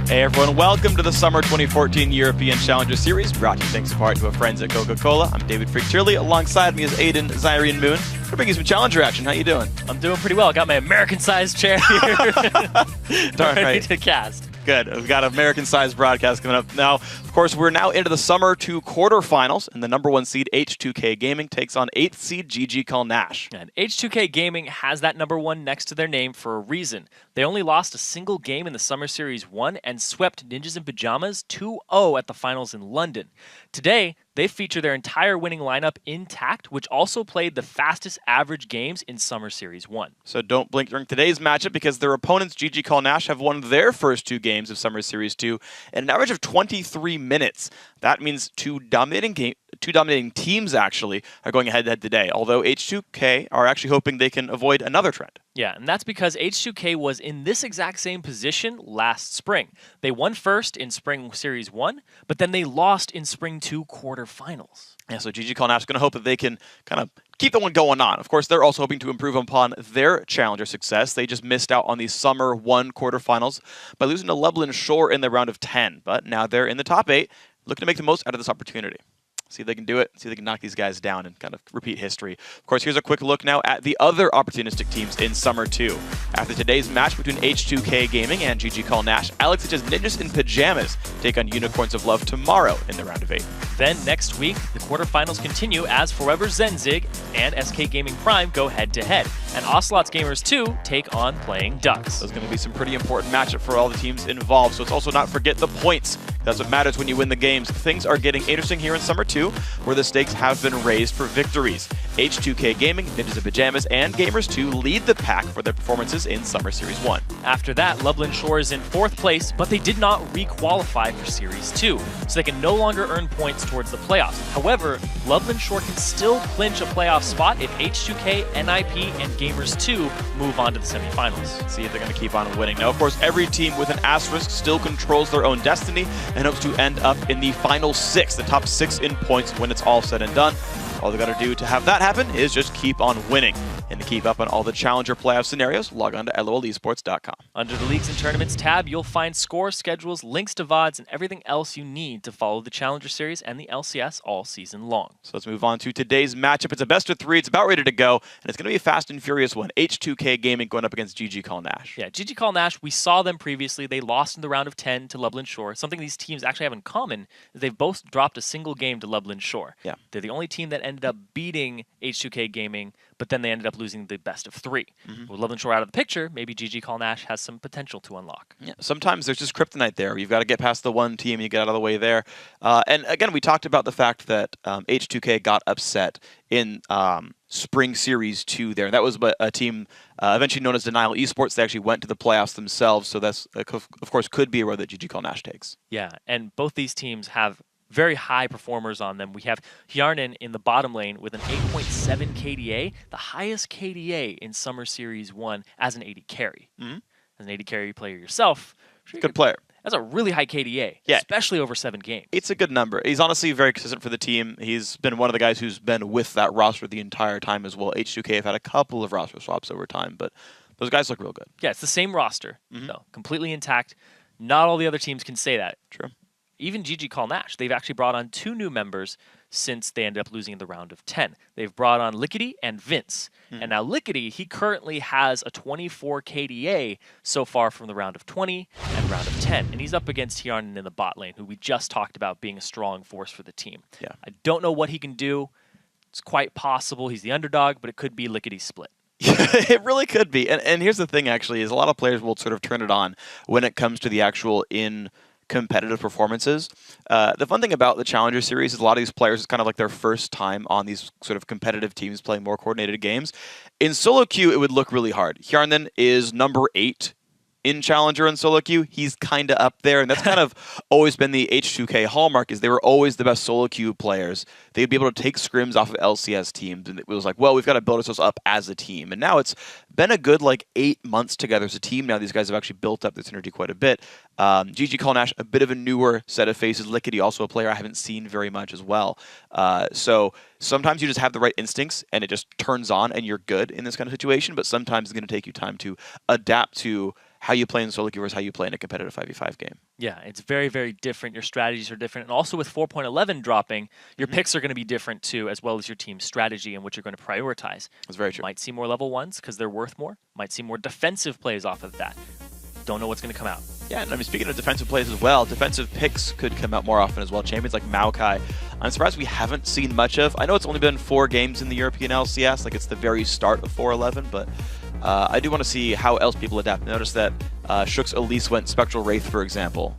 Hey everyone, welcome to the Summer 2014 European Challenger Series, brought to you thanks in part to our friends at Coca-Cola. I'm David Freak-Turley, alongside me is Aiden Zyrian Moon. We're bringing some Challenger action. How you doing? I'm doing pretty well. I got my American-sized chair here. Darn ready right. to cast. Good. We've got an American-sized broadcast coming up. Now, of course, we're now into the Summer 2 quarterfinals, and the number 1 seed H2K Gaming takes on 8th seed GG Call Nash. And H2K Gaming has that number 1 next to their name for a reason. They only lost a single game in the Summer Series 1 and swept Ninjas in Pajamas 2-0 at the finals in London. Today, they feature their entire winning lineup intact, which also played the fastest average games in Summer Series 1. So don't blink during today's matchup because their opponents, GG Call Nash, have won their first 2 games of Summer Series 2 in an average of 23 minutes. That means two dominating teams, actually, are going head-to-head today, although H2K are actually hoping they can avoid another trend. Yeah, and that's because H2K was in this exact same position last spring. They won first in Spring Series 1, but then they lost in Spring 2 quarterfinals. Yeah, so GG Call Nash is going to hope that they can kind of keep the one going on. Of course, they're also hoping to improve upon their Challenger success. They just missed out on the Summer 1 quarterfinals by losing to Lublin Shore in the round of 10, but now they're in the top 8, looking to make the most out of this opportunity. See if they can do it, see if they can knock these guys down and kind of repeat history. Of course, here's a quick look now at the other opportunistic teams in Summer 2. After today's match between H2K Gaming and GG Call Nash, Alex H's Ninjas in Pajamas take on Unicorns of Love tomorrow in the round of 8. Then next week, the quarterfinals continue as Forever Zenzig and SK Gaming Prime go head-to-head. And Ocelots Gamers 2 take on Playing Ducks. There's going to be some pretty important matchup for all the teams involved, so let's also not forget the points. That's what matters when you win the games. Things are getting interesting here in Summer 2, where the stakes have been raised for victories. H2K Gaming, Ninjas in Pajamas, and Gamers 2 lead the pack for their performances in Summer Series 1. After that, Lublin Shore is in 4th place, but they did not re-qualify for Series 2, so they can no longer earn points towards the playoffs. However, Lublin Shore can still clinch a playoff spot if H2K, NIP, and Gamers 2 move on to the semifinals. See if they're going to keep on winning. Now, of course, every team with an asterisk still controls their own destiny and hopes to end up in the final 6, the top 6 in points when it's all said and done. All they got to do to have that happen is just keep on winning. And to keep up on all the Challenger playoff scenarios, log on to lolesports.com. Under the Leagues and Tournaments tab, you'll find scores, schedules, links to VODs, and everything else you need to follow the Challenger Series and the LCS all season long. So let's move on to today's matchup. It's a best of 3. It's about ready to go, and it's going to be a fast and furious one. H2K Gaming going up against GG Call Nash. Yeah, GG Call Nash, we saw them previously. They lost in the round of 10 to Lublin Shore. Something these teams actually have in common is they've both dropped a single game to Lublin Shore. Yeah. They're the only team that ended up beating H2K Gaming, but then they ended up losing the best of 3. With Lublin Shore out of the picture, maybe GG Call Nash has some potential to unlock. Yeah, sometimes there's just kryptonite there. You've got to get past the one team, you get out of the way there. And again, we talked about the fact that H2K got upset in Spring Series 2 there. That was a team eventually known as Denial Esports. They actually went to the playoffs themselves, so that's, of course, could be a road that GG Call Nash takes. Yeah, and both these teams have very high performers on them. We have Hjarnen in the bottom lane with an 8.7 KDA, the highest KDA in Summer Series 1 as an AD carry. As an AD carry player yourself, Good player. That's a really high KDA, yeah, especially over 7 games. It's a good number. He's honestly very consistent for the team. He's been one of the guys who's been with that roster the entire time as well. H2K have had a couple of roster swaps over time, but those guys look real good. Yeah, it's the same roster, though, completely intact. Not all the other teams can say that. True. Even GG Call Nash, they've actually brought on 2 new members since they ended up losing in the round of 10. They've brought on Lickety and Vince. And now Lickety, he currently has a 24 KDA so far from the round of 20 and round of 10. And he's up against Hjarnen in the bot lane, who we just talked about being a strong force for the team. Yeah. I don't know what he can do. It's quite possible he's the underdog, but it could be Lickety's split. It really could be. And here's the thing, actually, is a lot of players will sort of turn it on when it comes to the actual competitive performances. The fun thing about the Challenger Series is a lot of these players, it's kind of like their first time on these sort of competitive teams playing more coordinated games. In solo queue, it would look really hard. Hjarnen is number 8 in Challenger and solo queue. He's kind of up there, and that's kind of always been the H2K hallmark, is they were always the best solo queue players. They'd be able to take scrims off of LCS teams, and it was like, well, we've got to build ourselves up as a team. And now it's been a good, 8 months together as a team. Now these guys have actually built up this energy quite a bit. GG Call Nash, a bit of a newer set of faces. Lickety, also a player I haven't seen very much as well. So sometimes you just have the right instincts, and it just turns on, and you're good in this kind of situation. But sometimes it's going to take you time to adapt to how you play in solo queue versus how you play in a competitive 5v5 game. Yeah, it's very, very different. Your strategies are different. And also with 4.11 dropping, your picks are going to be different too, as well as your team's strategy and what you're going to prioritize. That's very true. Might see more level 1s because they're worth more. Might see more defensive plays off of that. Don't know what's going to come out. Yeah, and I mean, speaking of defensive plays as well, defensive picks could come out more often as well. Champions like Maokai, I'm surprised we haven't seen much of. I know it's only been 4 games in the European LCS, like it's the very start of 4.11, but I do want to see how else people adapt. Notice that Shook's Elise went Spectral Wraith, for example,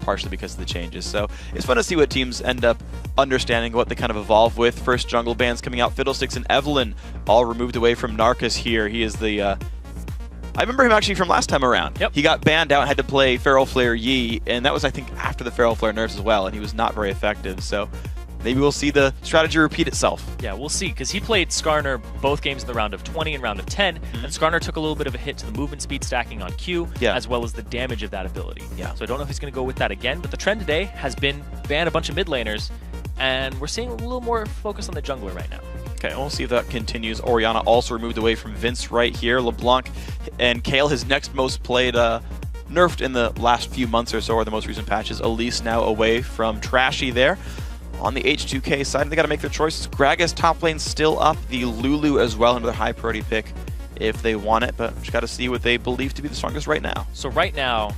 partially because of the changes. So it's fun to see what teams end up understanding, what they kind of evolve with. First jungle bans coming out, Fiddlesticks and Evelyn all removed away from Narcus here. He is the... I remember him actually from last time around. Yep. He got banned out and had to play Feral Flare Yi, and that was, I think, after the Feral Flare nerfs as well, and he was not very effective. So maybe we'll see the strategy repeat itself. Yeah, we'll see, because he played Skarner both games in the round of 20 and round of 10, and Skarner took a little bit of a hit to the movement speed stacking on Q, as well as the damage of that ability. Yeah. So I don't know if he's going to go with that again, but the trend today has been ban a bunch of mid laners, and we're seeing a little more focus on the jungler right now. Okay, we'll see if that continues. Orianna also removed away from Vince right here. LeBlanc and Kale, his next most played, nerfed in the last few months or so, or the most recent patches. Elise now away from Trashy there. On the H2K side, they got to make their choices. Gragas top lane still up. The Lulu as well, another high priority pick if they want it, but just got to see what they believe to be the strongest right now. So right now,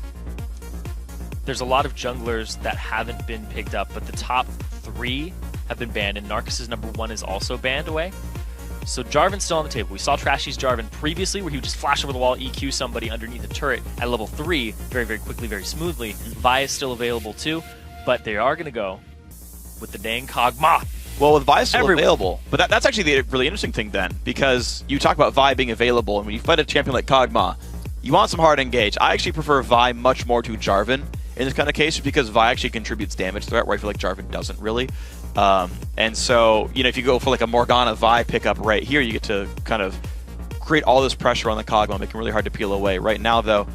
there's a lot of junglers that haven't been picked up, but the top 3 have been banned, and Narcus's #1 is also banned away. So Jarvan's still on the table. We saw Trashy's Jarvan previously, where he would just flash over the wall, EQ somebody underneath a turret at level 3 very, very quickly, very smoothly. Vi is still available too, but they are going to go with the dang Kog'Maw. Well, with Vi still available, but that's actually the really interesting thing then, because you talk about Vi being available, and when you fight a champion like Kog'Maw, you want some hard engage. I actually prefer Vi much more to Jarvan in this kind of case, because Vi actually contributes damage threat, where I feel like Jarvan doesn't really. And so, you know, if you go for like a Morgana Vi pickup right here, you get to kind of create all this pressure on the Kog'Maw, make him really hard to peel away. Right now, though,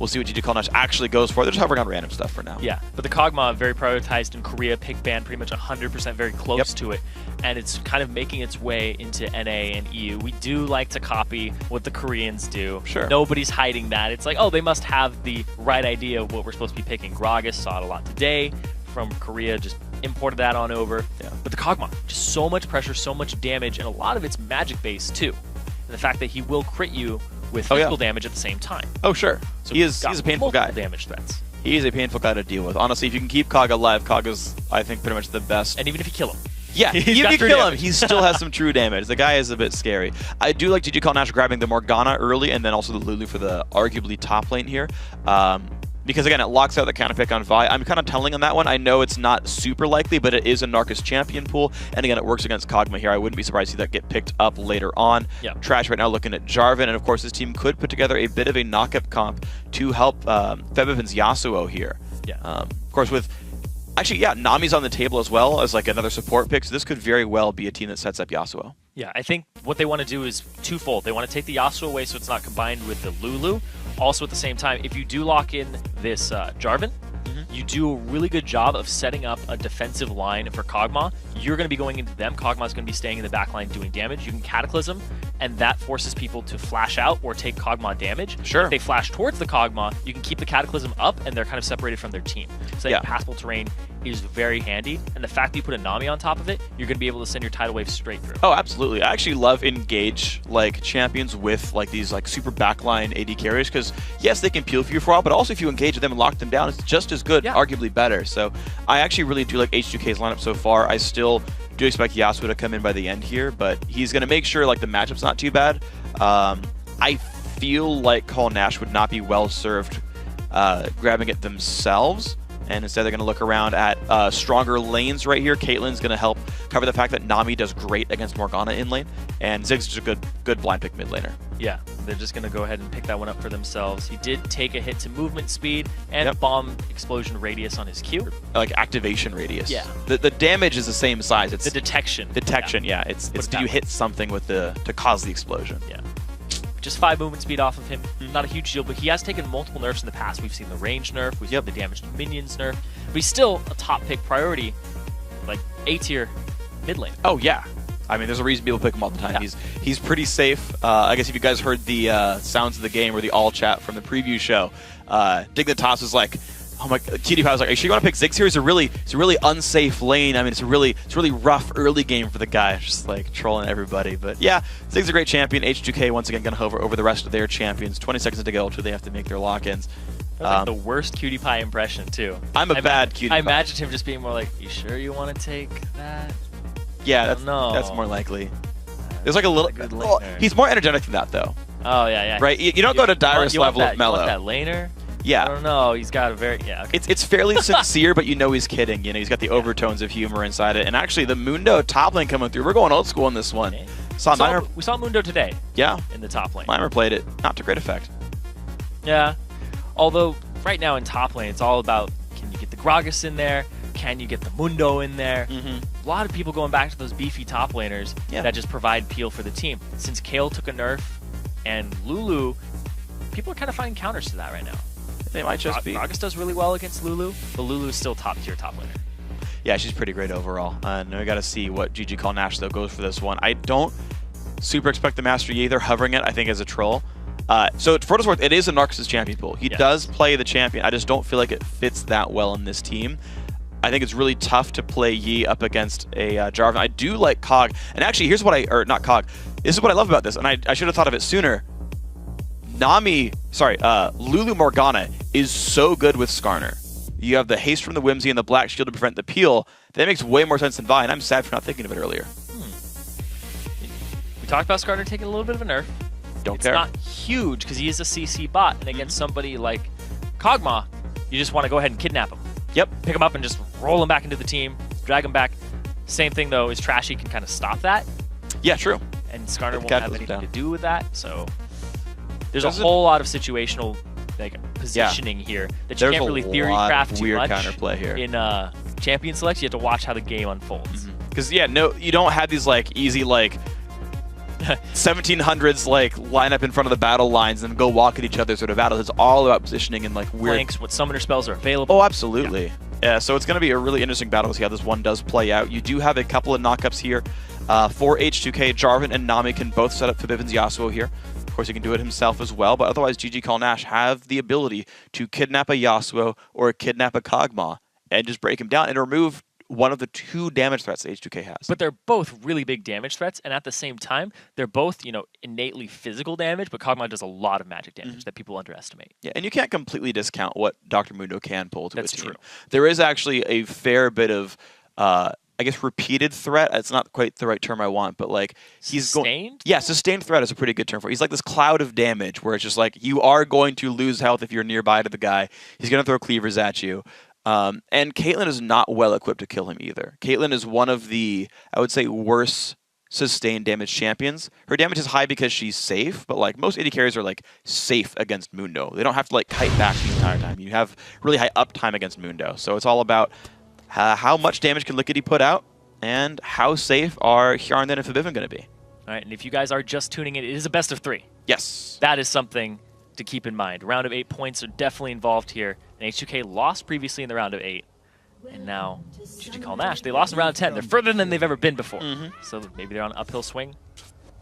we'll see what GG Nash actually goes for. They're just hovering on random stuff for now. Yeah, but the Kog'Maw, very prioritized in Korea, pick ban pretty much 100%, very close to it. And it's kind of making its way into NA and EU. We do like to copy what the Koreans do. Sure. Nobody's hiding that. It's like, oh, they must have the right idea of what we're supposed to be picking. Gragas saw it a lot today from Korea, just imported that on over. Yeah. But the Kog'Maw, just so much pressure, so much damage, and a lot of it's magic-based too. And the fact that he will crit you with physical damage at the same time. Oh, sure. So he's a painful guy. Damage threats. He is a painful guy to deal with. Honestly, if you can keep Kog alive, Kog is, I think, pretty much the best. And even if you kill him. Yeah, even if you kill him, he still has some true damage. The guy is a bit scary. I do like GG Nash grabbing the Morgana early, and then also the Lulu for the arguably top lane here. Because, again, it locks out the counter pick on Vi. I'm kind of telling on that one. I know it's not super likely, but it is a Narcus champion pool. And, again, it works against Kog'Maw here. I wouldn't be surprised to see that get picked up later on. Yep. Trash right now looking at Jarvan. And, of course, this team could put together a bit of a knock-up comp to help Febiven's Yasuo here. Yeah. Of course, with... Actually, yeah, Nami's on the table as well as like another support pick, so this could very well be a team that sets up Yasuo. Yeah, I think what they want to do is twofold. They want to take the Yasuo away so it's not combined with the Lulu. Also, at the same time, if you do lock in this Jarvan, you do a really good job of setting up a defensive line for Kog'Maw. You're going to be going into them. Kog'Maw's going to be staying in the back line doing damage. You can Cataclysm, and that forces people to flash out or take Kog'Maw damage. Sure. If they flash towards the Kog'Maw, you can keep the Cataclysm up, and they're kind of separated from their team. So that passable terrain is very handy, and the fact that you put a Nami on top of it, you're going to be able to send your tidal wave straight through. Oh, absolutely. I actually love engage like champions with like these like super backline AD carriers, because yes, they can peel for you for a while, but also if you engage them and lock them down, it's just as good, arguably better. So I actually really do like H2K's lineup so far. I still do expect Yasuo to come in by the end here, but he's going to make sure like the matchup's not too bad. I feel like Call Nash would not be well served grabbing it themselves. And instead, they're going to look around at stronger lanes right here. Caitlyn's going to help cover the fact that Nami does great against Morgana in lane. And Ziggs is a good blind pick mid laner. Yeah, they're just going to go ahead and pick that one up for themselves. He did take a hit to movement speed and bomb explosion radius on his Q. Like activation radius. Yeah. The damage is the same size. It's the detection. Detection, yeah. It's do you hit something with to cause the explosion. Yeah. Just 5 movement speed off of him. Not a huge deal, but he has taken multiple nerfs in the past. We've seen the range nerf, we've seen the damage to minions nerf, but he's still a top pick priority, like A tier mid lane. Oh yeah, I mean, there's a reason people pick him all the time. Yeah. He's pretty safe. I guess if you guys heard the sounds of the game or the all chat from the preview show, Dignitas was like, "Oh my!" QT was like, "Are you sure you want to pick Ziggs here? It's a really unsafe lane. I mean, it's a really rough early game for the guy, just like trolling everybody." But yeah, Ziggs is a great champion. H2K once again going to hover over the rest of their champions. 20 seconds to go until they have to make their lock-ins. Like the worst Cutie Pie impression too. I'm a bad Cutie Pie. I imagined him just being more like, "You sure you want to take that?" Yeah, that's more likely. There's like a little. Well, he's more energetic than that though. Oh yeah. Right, you don't go to Dyrus level of mellow. You want that laner? Yeah. I don't know. He's got a very Okay. It's fairly sincere, but you know he's kidding. You know he's got the overtones of humor inside it. And actually, the Mundo top lane coming through. We're going old school in this one. Okay. We saw Mundo today. Yeah. In the top lane. Mimer played it, not to great effect. Yeah. Although right now in top lane, it's all about, can you get the Gragas in there? Can you get the Mundo in there? A lot of people going back to those beefy top laners that just provide peel for the team. Since Kale took a nerf and Lulu, people are kind of finding counters to that right now. They might just be. Gragas does really well against Lulu, but Lulu's still top tier top laner. Yeah, she's pretty great overall. Now we got to see what GG Call Nash though goes for this one. I don't super expect the Master Yi. They're hovering it, I think, as a troll. So for what it's worth, it is a Narciss's champion pool. He does play the champion. I just don't feel like it fits that well in this team. I think it's really tough to play Yi up against a Jarvan. I do like Cog, and actually, here's what not Cog. This is what I love about this, and I should have thought of it sooner. Lulu Morgana is so good with Skarner. You have the haste from the Whimsy and the Black Shield to prevent the peel. That makes way more sense than Vi, and I'm sad for not thinking of it earlier. We talked about Skarner taking a little bit of a nerf. Don't care. It's not huge because he is a CC bot, and against somebody like Kog'Maw, you just want to go ahead and kidnap him. Yep. Pick him up and just roll him back into the team, drag him back. Same thing, though, is Trashy can kind of stop that. Yeah, true. And Skarner won't have anything to do with that, so there's a whole lot of situational positioning here that you can't really theory craft too much. Counterplay here. In champion selects, you have to watch how the game unfolds. Because you don't have these easy 1700s line up in front of the battle lines and go walk at each other sort of battles. It's all about positioning and weird flanks, what summoner spells are available. Oh, absolutely. Yeah, so it's going to be a really interesting battle to see how this one does play out. You do have a couple of knockups here for H2K. Jarvan and Nami can both set up Fabibin's Yasuo here. Of course, he can do it himself as well, but otherwise GG Call Nash have the ability to kidnap a Yasuo or kidnap a Kog'Maw and just break him down and remove one of the two damage threats that H2K has. But they're both really big damage threats, and at the same time, they're both, innately physical damage, but Kog'Maw does a lot of magic damage that people underestimate. Yeah, and you can't completely discount what Dr. Mundo can pull to a team. That's true. There is actually a fair bit of, I guess, repeated threat. It's not quite the right term I want, but he's sustained? Yeah, sustained threat is a pretty good term for it. He's like this cloud of damage where it's just you are going to lose health if you're nearby to the guy. He's going to throw cleavers at you. And Caitlyn is not well equipped to kill him either. Caitlyn is one of the, I would say, worse sustained damage champions. Her damage is high because she's safe, but most AD carries are safe against Mundo. They don't have to kite back the entire time. You have really high uptime against Mundo. So it's all about how much damage can Lickety put out and how safe are Hjarnan and Fabivin going to be. All right, and if you guys are just tuning in, it is a best of 3. Yes. That is something to keep in mind. Round of 8 points are definitely involved here. And H2K lost previously in the round of 8. And now, GG Call Nash, they lost in round 10. They're further than they've ever been before. So maybe they're on an uphill swing.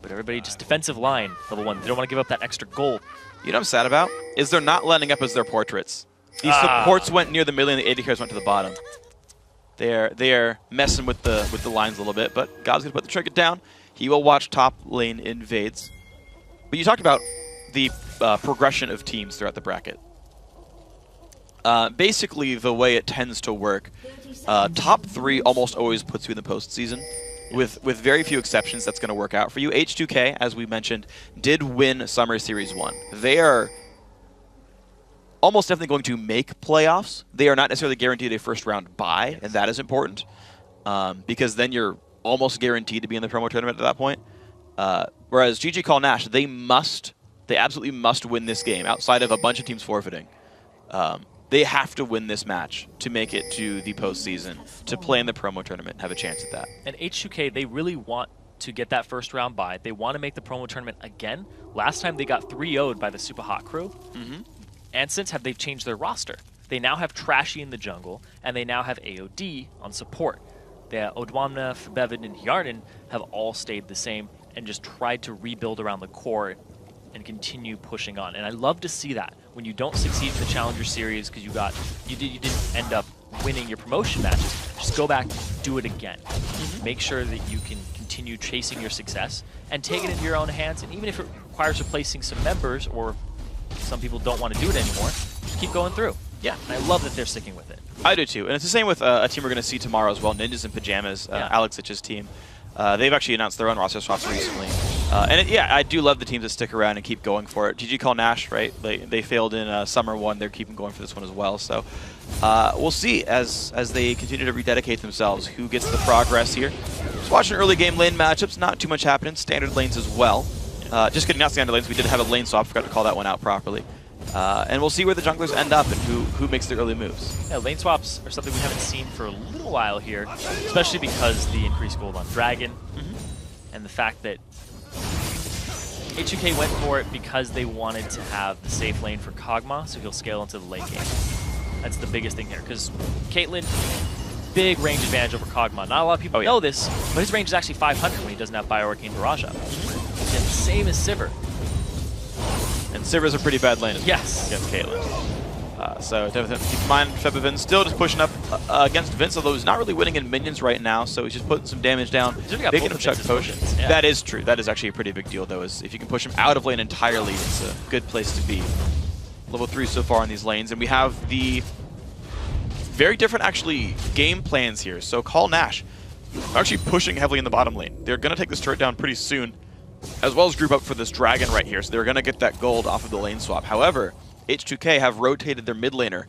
But everybody just defensive line, level 1. They don't want to give up that extra goal. You know what I'm sad about? Is they're not lining up as their portraits. These supports went near the middle and the AD carries went to the bottom. They are messing with the lines a little bit, but God's going to put the trinket down. He will watch top lane invades. But you talked about the progression of teams throughout the bracket. Basically, the way it tends to work, top 3 almost always puts you in the postseason. With very few exceptions, that's going to work out for you. H2K, as we mentioned, did win Summer Series 1. They are almost definitely going to make playoffs. They are not necessarily guaranteed a first-round bye, and that is important because then you're almost guaranteed to be in the promo tournament at that point. Whereas GG Call Nash, they absolutely must win this game outside of a bunch of teams forfeiting. They have to win this match to make it to the postseason, to play in the promo tournament and have a chance at that. And H2K, they really want to get that first round bye. They want to make the promo tournament again. Last time they got 3-0'd by the Super Hot crew. And since they've changed their roster. They now have Trashy in the jungle, and they now have AOD on support. Odwamna, Febevin, and Hjarnan have all stayed the same and just tried to rebuild around the core and continue pushing on. And I love to see that when you don't succeed in the Challenger Series because you didn't end up winning your promotion matches. Just go back, do it again. Make sure that you can continue chasing your success and take it into your own hands. And even if it requires replacing some members, or some people don't want to do it anymore, just keep going through. Yeah, and I love that they're sticking with it. I do too, and it's the same with a team we're going to see tomorrow as well, Ninjas in Pajamas, Alex Itch's team. They've actually announced their own roster swaps recently. Yeah, I do love the teams that stick around and keep going for it. GG Call Nash, right? They failed in Summer 1. They're keeping going for this one as well. So we'll see as they continue to rededicate themselves who gets the progress here. Just watching early game lane matchups, not too much happening. Standard lanes as well. Just kidding, not standard lanes. We did have a lane swap. Forgot to call that one out properly. And we'll see where the junglers end up and who makes the early moves. Yeah, lane swaps are something we haven't seen for a little while here, especially because the increased gold on Dragon and the fact that H2K went for it because they wanted to have the safe lane for Kog'Maw, so he'll scale into the late game. That's the biggest thing here, because Caitlyn, big range advantage over Kog'Maw. Not a lot of people know this, but his range is actually 500 when he doesn't have Bio-Arcane Barrage up. And same as Sivir. And Sivir's a pretty bad lane against Caitlyn. So definitely keep in mind, Febevin still just pushing up against Vince, although he's not really winning in minions right now, so he's just putting some damage down, making him chuck potions. Yeah. That is true. That is actually a pretty big deal, though, is if you can push him out of lane entirely, it's a good place to be. Level 3 so far in these lanes, and we have the very different, actually, game plans here. So Call Nash are actually pushing heavily in the bottom lane. They're going to take this turret down pretty soon, as well as group up for this dragon right here, so they're going to get that gold off of the lane swap. However, H2K have rotated their mid laner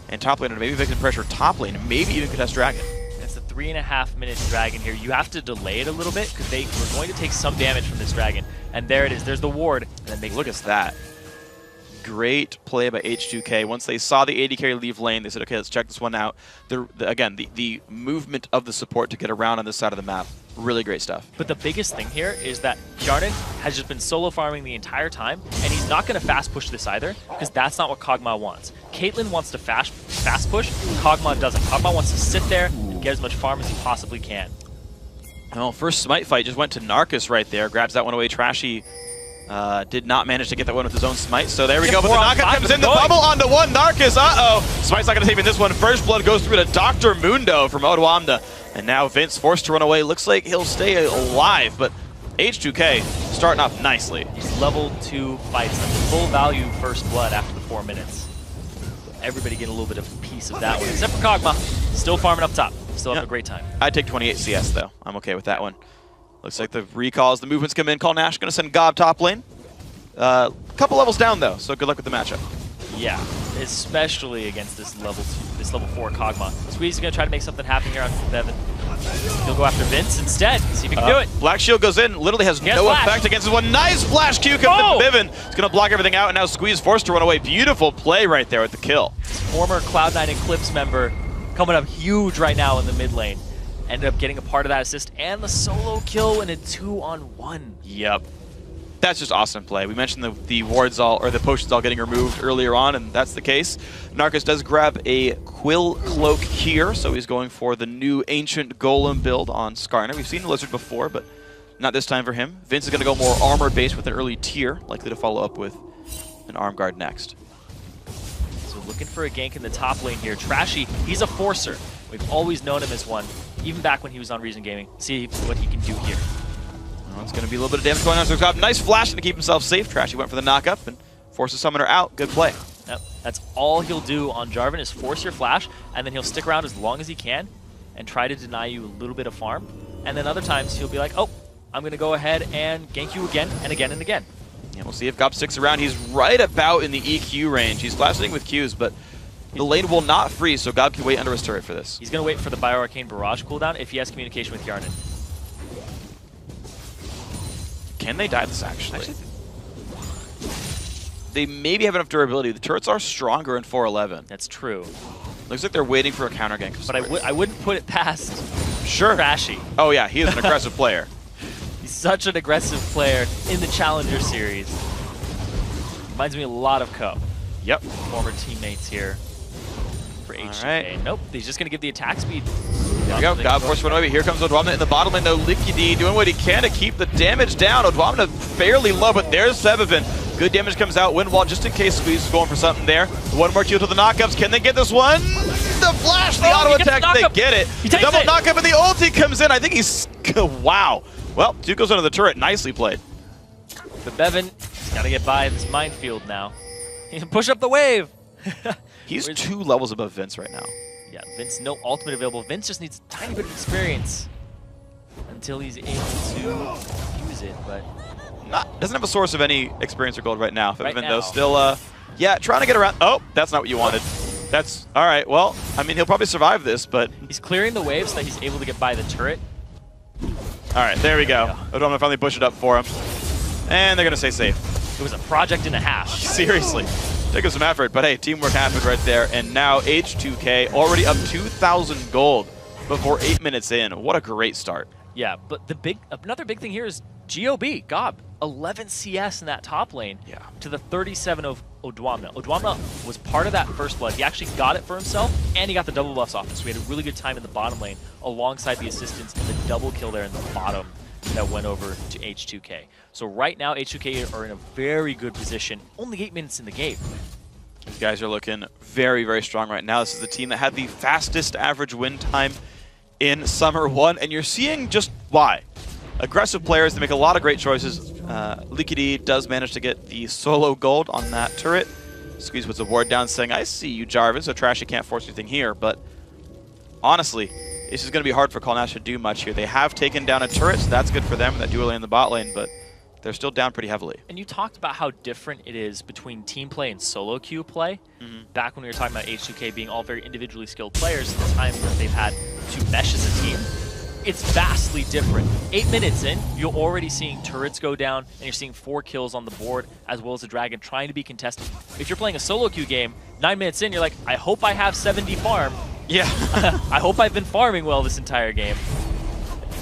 and top laner, maybe they can pressure top lane, and maybe even contest dragon. It's a 3.5 minute dragon here. You have to delay it a little bit because they were going to take some damage from this dragon. And there it is. There's the ward. And then they look at that. Great play by H2K. Once they saw the AD carry leave lane, they said, okay, let's check this one out. Again, the movement of the support to get around on this side of the map, really great stuff. But the biggest thing here is that Hjarnan has just been solo farming the entire time, and he's not going to fast push this either, because that's not what Kog'Maw wants. Caitlyn wants to fast push, Kog'Maw doesn't. Kog'Maw wants to sit there and get as much farm as he possibly can. Well, first smite fight just went to Narcus right there, grabs that one away. Trashy did not manage to get that one with his own smite, so there we go. But the knockup comes in, the bubble onto one. Narcus, Smite's not going to save in this one. First blood goes through to Dr. Mundo from Odwamna. And now Vince forced to run away. Looks like he'll stay alive, but H2K starting off nicely. These level 2 fights, full value first blood after the 4 minutes. Everybody getting a little bit of a piece of that one, except for Kog'Maw. Still farming up top. Still having a great time. I'd take 28 CS, though. I'm okay with that one. Looks like the recalls, the movements come in. Call Nash going to send Gob top lane. Couple levels down, though, so good luck with the matchup. Yeah, especially against this level 4 Kog'Maw. Squeeze is going to try to make something happen here on Devin. He'll go after Vince instead. See if he can do it. Black Shield goes in, literally has no effect against this one. Nice flash Q comes to Vivin. He's going to block everything out, and now Squeeze forced to run away. Beautiful play right there with the kill. Former Cloud9 Eclipse member coming up huge right now in the mid lane. Ended up getting a part of that assist and the solo kill in a 2-on-1. Yep. That's just awesome play. We mentioned the wards or the potions all getting removed earlier on, and that's the case. Narcus does grab a Quill Cloak here, so he's going for the new Ancient Golem build on Skarner. We've seen the Lizard before, but not this time for him. Vince is going to go more armor-based with an early tier, likely to follow up with an Arm Guard next. So looking for a gank in the top lane here. Trashy, he's a forcer. We've always known him as one, even back when he was on Reason Gaming. See what he can do here. Well, it's going to be a little bit of damage going on. So top. Nice flash to keep himself safe. Trashy went for the knock-up and forces Summoner out. Good play. Yep. That's all he'll do on Jarvan is force your flash, and then he'll stick around as long as he can and try to deny you a little bit of farm. And then other times he'll be like, oh, I'm going to go ahead and gank you again and again and again. Yeah, we'll see if Gob sticks around. He's right about in the EQ range. He's flashing with Qs, but the lane will not freeze, so Gob can wait under his turret for this. He's going to wait for the Bio-Arcane Barrage cooldown if he has communication with Hjarnan. Can they die this, actually? They maybe have enough durability. The turrets are stronger in 411. That's true. Looks like they're waiting for a counter gank. But I wouldn't put it past Trashy. Oh, yeah, he is an aggressive player. He's such an aggressive player in the Challenger Series. Reminds me a lot of Co. Yep. Former teammates here for H2K. Right. Nope, he's just going to give the attack speed There we go. God Force went away. Here comes Odwamna in the bottom lane, though. Liquidy doing what he can to keep the damage down. Odwamna fairly low, but there's Sebevin. Good damage comes out. Wind wall just in case Squeeze is going for something there. One more kill to the knockups. Can they get this one? The flash, the auto attack, they get it. Double knockup and the ulti comes in. I think he's... Wow. Well, 2 goes under the turret. Nicely played. But Bevan, he's got to get by this minefield now. He can push up the wave. He's 2 levels above Vince right now. Yeah, Vince, no ultimate available. Vince just needs a tiny bit of experience until he's able to use it, but... Doesn't have a source of any experience or gold right now. Right now. Though, still, yeah, trying to get around. Oh, that's not what you wanted. That's, all right, well, I mean, he'll probably survive this, but... He's clearing the waves so that he's able to get by the turret. All right, there we go. Odwamna finally push it up for him. And they're going to stay safe. It was a project and a half. Seriously. Took him some effort, but hey, teamwork happened right there. And now H2K already up 2,000 gold before 8 minutes in. What a great start. Yeah, but another big thing here is GOB, Gob, 11 CS in that top lane to the 37 of Odwamna. Odwamna was part of that first blood. He actually got it for himself, and he got the double buffs off him. So we had a really good time in the bottom lane alongside the assistants and the double kill there in the bottom that went over to H2K. So right now, H2K are in a very good position. Only 8 minutes in the game. These guys are looking very, very strong right now. This is the team that had the fastest average win time in Summer 1, and you're seeing just why. Aggressive players, they make a lot of great choices. Liquidy does manage to get the solo gold on that turret. Squeeze puts a ward down saying, I see you, Jarvan, so Trashy can't force anything here, but honestly, this is going to be hard for Colnash to do much here. They have taken down a turret, so that's good for them, that dual lane in the bot lane, but they're still down pretty heavily. And you talked about how different it is between team play and solo queue play. Back when we were talking about H2K being all very individually skilled players, the time that they've had to mesh as a team, it's vastly different. 8 minutes in, you're already seeing turrets go down, and you're seeing 4 kills on the board, as well as a dragon trying to be contested. If you're playing a solo queue game, 9 minutes in, you're like, I hope I have 70 farm. Yeah. I hope I've been farming well this entire game.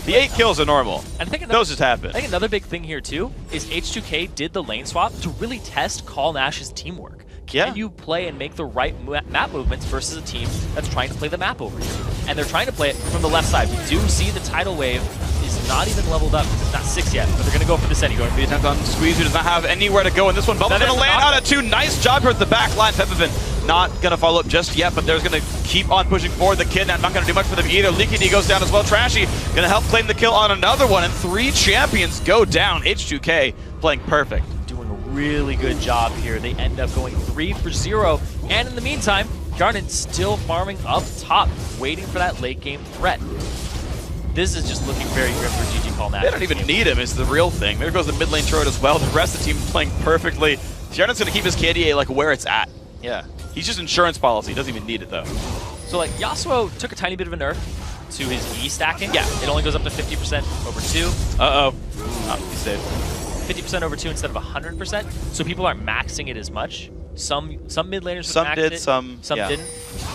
The 8 kills are normal. And I think those just happen. I think another big thing here, too, is H2K did the lane swap to really test Colnash's teamwork. Can you play and make the right map movements versus a team that's trying to play the map over you? And they're trying to play it from the left side. We do see the tidal wave is not even leveled up because it's not 6 yet, but they're going to go for this anyway. The attempt on Squeeze, who does not have anywhere to go in this one. Bubble's going to land out of 2. Nice job towards the back line. Peppervin not going to follow up just yet, but they're going to keep on pushing forward. The Kidnap not going to do much for them either. Liquidy goes down as well. Trashy going to help claim the kill on another one, and 3 champions go down. H2K playing perfect. Doing a really good job here. They end up going 3 for 0, and in the meantime, Garnet still farming up top, waiting for that late game threat. This is just looking very grim for GG Colnash. They don't even need him, is the real thing. There goes the mid lane turret as well. The rest of the team playing perfectly. Jarnet's going to keep his KDA like where it's at. Yeah. He's just insurance policy. He doesn't even need it, though. So, like, Yasuo took a tiny bit of a nerf to his E stacking. Yeah. It only goes up to 50% over 2. Uh-oh. Oh, he's safe. 50% over 2 instead of 100%. So people aren't maxing it as much. Some mid laners some did, it, some didn't.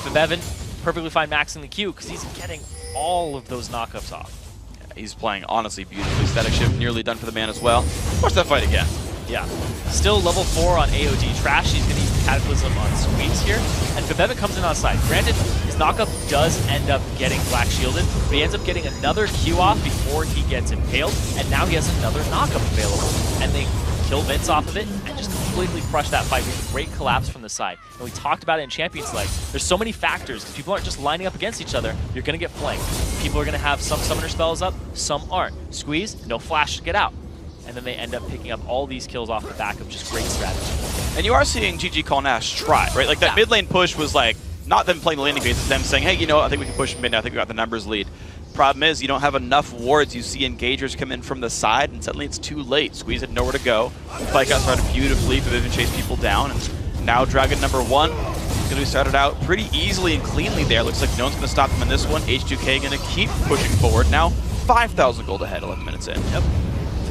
But Bevan, perfectly fine maxing the Q because he's getting all of those knockups off. Yeah, he's playing honestly beautifully. Static shift nearly done for the man as well. Watch that fight again. Yeah. Still level 4 on AOD Trash. He's going to use Cataclysm on Squeeze here. And Bevan comes in on side. Granted, his knockup does end up getting Black Shielded, but he ends up getting another Q off before he gets impaled, and now he has another knockup available. And they kill Vince off of it and just completely crush that fight with a great collapse from the side. And we talked about it in Champions League. There's so many factors. People aren't just lining up against each other. You're going to get flanked. People are going to have some summoner spells up, some aren't. Squeeze, no flash to get out. And then they end up picking up all these kills off the back of just great strategy. And you are seeing GG Colnash try, right? Like that mid lane push was like, not them playing the laning phase, it's them saying, hey, you know what, I think we can push mid now, I think we got the numbers lead. Problem is, you don't have enough wards. You see engagers come in from the side, and suddenly it's too late. Squeeze had nowhere to go. Fight got started beautifully, but Vivian chased people down, and now Dragon number 1 is going to be started out pretty easily and cleanly there. Looks like no one's going to stop them in this one. H2K going to keep pushing forward. Now 5,000 gold ahead, 11 minutes in. Yep.